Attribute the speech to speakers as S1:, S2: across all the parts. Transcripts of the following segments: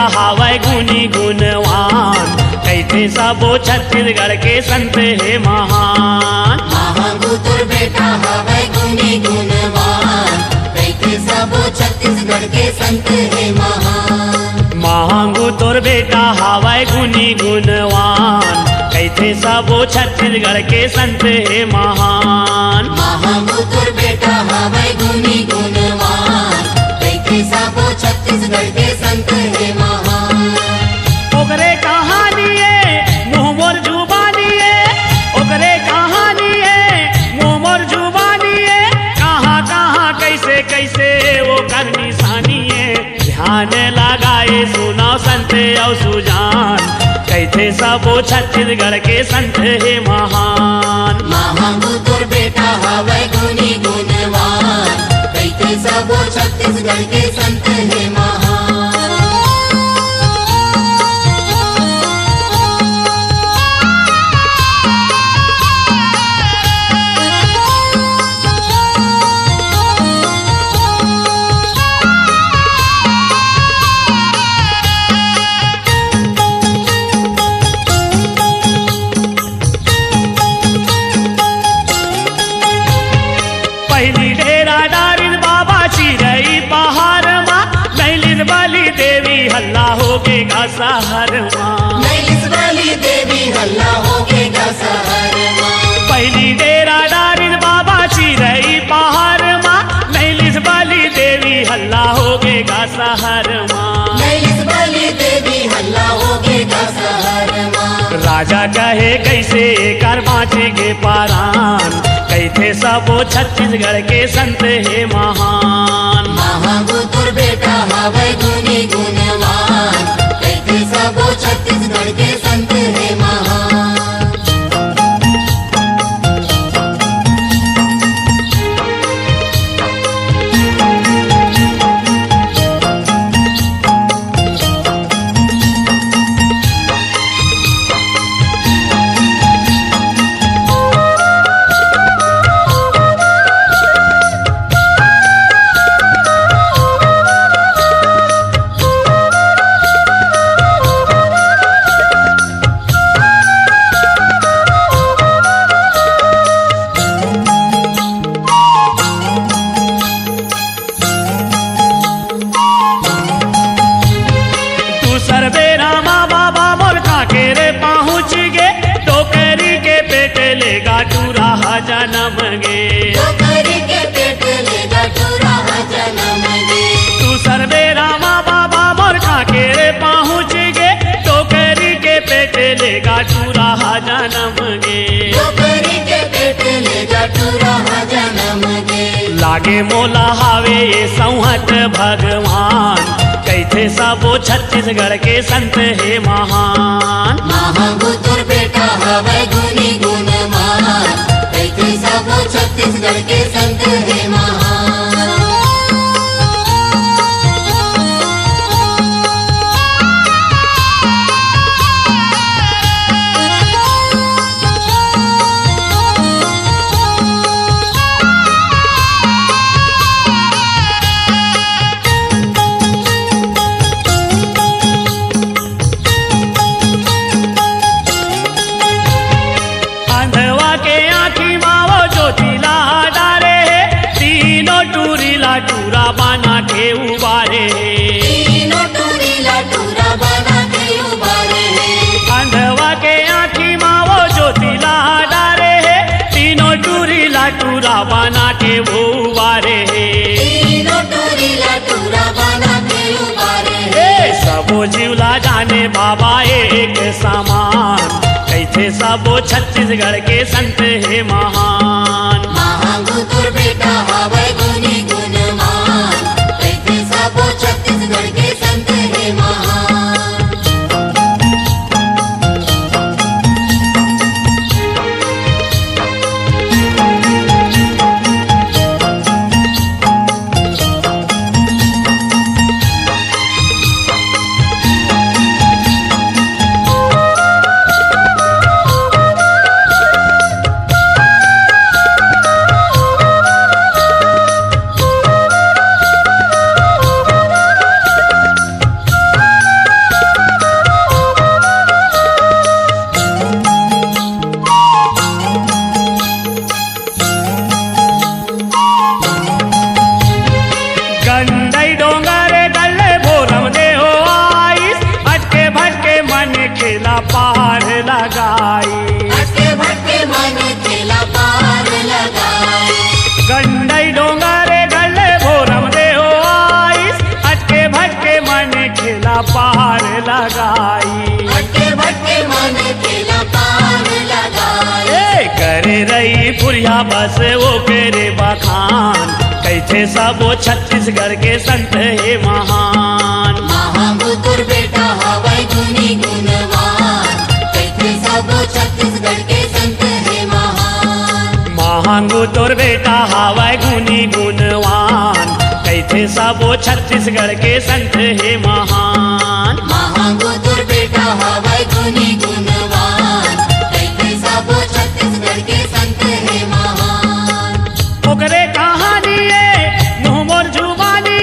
S1: हावय गुनी गुणवान, कैथे सबो छत्तीसगढ़ के संत है महान।
S2: महागुतुर बेटा हावय गुनी गुणवान, कैथे सबो छत्तीसगढ़ के संत है महान।
S1: महागुतुर बेटा हावय गुनी गुणवान, कैथे सबो छत्तीसगढ़ के संत है महान।
S2: महागुतुर बेटा हावय गुनी गुणवान, कैथे सबो छत्तीसगढ़ के संत है महान।
S1: ओकरे कहानी है मुँह मोर जुबानी है, ओकरे कहानी है मुँह मोर जुबानी है, कहाँ कहाँ कैसे कैसे वो कर निशानी है। ध्यान लगाए सुनाओ संत और सुजान, कैथे सबो छत्तीसगढ़ के संत है महान।
S2: महागुतुर बेटा हावय गुनी गुणवान, कैथे सबो छत्तीसगढ़ के संत है महान।
S1: पहली डेरा डारिन बाबा चिरई पहाड़ माँ, नैलिस वाली देवी हल्ला हो गेगा शहर माँ।
S2: नैलिस वाली देवी हल्ला हो गेगा शहर माँ।
S1: पहली डेरा डारिन बाबा चिरई पहाड़ माँ, नैलिस वाली देवी हल्ला हो गेगा शहर माँ।
S2: नैलिस वाली देवी हल्ला हो गेगा शहर माँ।
S1: राजा कहे कैसे कर बाँचे के पारान, कैथे सबो छत्तीसगढ़ के संत है महान।
S2: महागुतुर बेटा हावय गुनी गुणवान, कैथे सबो छत्तीसगढ़ के संत है महान। जन्म गे टोकरी के पेट लेगा टूरा जन्म गे।
S1: तू सर्वे रामा बाबा मोर खाके रे पहुँच गे, टोकरी के पेट लेगा टूरा जन्म गे।
S2: टोकरी के पेट लेगा टूरा जन्म गे।
S1: लागे मोला हावे ये संहत भगवान, कैथे सबो छत्तीसगढ़ के संत है महान।
S2: महागुतुर बेटा हावय गुनी गुणवान, कैथे सबो छत्तीसगढ़ के संत है महान।
S1: टूरा बना के उबारे,
S2: तीनों टूरीला टूरा बना के उबारे है।
S1: अंधवा के आँखी माँ वो ज्योतिला डारे है, तीनों टूरीला टूरा बना के वो उबारे है।
S2: तीनों टूरीला टूरा बना के उबारे है।
S1: सबो जीवला जाने बाबा एक समान, कैथे सबो छत्तीसगढ़ के संत है महान।
S2: महागुतुर बेटा हावय गुनी गुणवान, कैथे सबो छत्तीसगढ़ के संत है महान।
S1: लगाई।
S2: भटके भटके मन केला पार लगाई।
S1: ए करे रही पुरिया बस वो करे बखान, कैथे सबो छत्तीसगढ़ के संत हे महान।
S2: महाबुतुर बेटा हवै गुनी गुणवान, कैथे सबो छत्तीसगढ़ के संत है महान।
S1: महांगू तोर बेटा हवै गुनी गुणवान, कैथे सबो छत्तीसगढ़ के संत हे महान।
S2: महाबुतुर बेटा हवै गुनी गुणवान, कैथे सबो छत्तीसगढ़ के संत है महान।
S1: ओकरे कहानी मुँह मोर जुबानी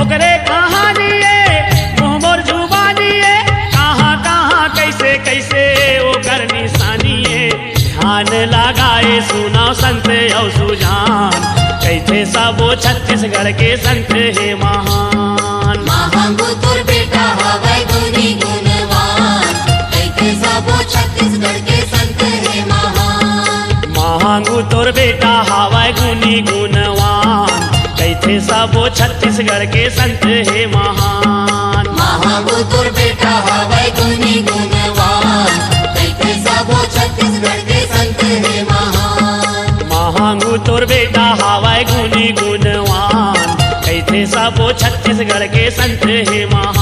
S1: ओकरे कहानी मुँह मोर जुबानी कहाँ कहाँ कैसे कैसे ओकर निशानी ध्यान लगाए सुनाओ संत औ सुजान, कैथे सबो छत्तीसगढ़ के संत हे महान।
S2: महाबुतुर बेटा हवै गुनी गुणवान, कैथे सबो छत्तीसगढ़ के संत है महान।
S1: महांगू तोर बेटा हवै गुनी गुणवान, कैथे सबो छत्तीसगढ़ के संत हे महान।
S2: महाबुतुर बेटा हवै गुनी गुणवान, कैथे सबो छत्तीसगढ़ के संत है महान।
S1: महांगू तोर बेटा हवै गुनी गुणवान, कैथे सबो छत्तीसगढ़ के संत हे महान।